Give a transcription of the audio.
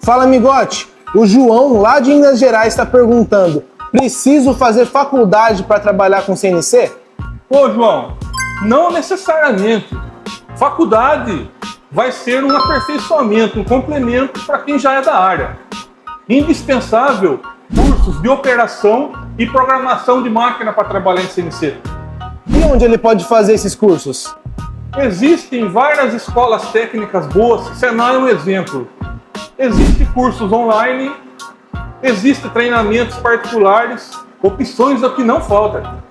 Fala, amigote. O João, lá de Minas Gerais, está perguntando: preciso fazer faculdade para trabalhar com CNC? Ô, João, não necessariamente. Faculdade vai ser um aperfeiçoamento, um complemento para quem já é da área. Indispensável cursos de operação e programação de máquina para trabalhar em CNC. E onde ele pode fazer esses cursos? Existem várias escolas técnicas boas, Senai é um exemplo. Existem cursos online, existem treinamentos particulares, opções é o que não falta.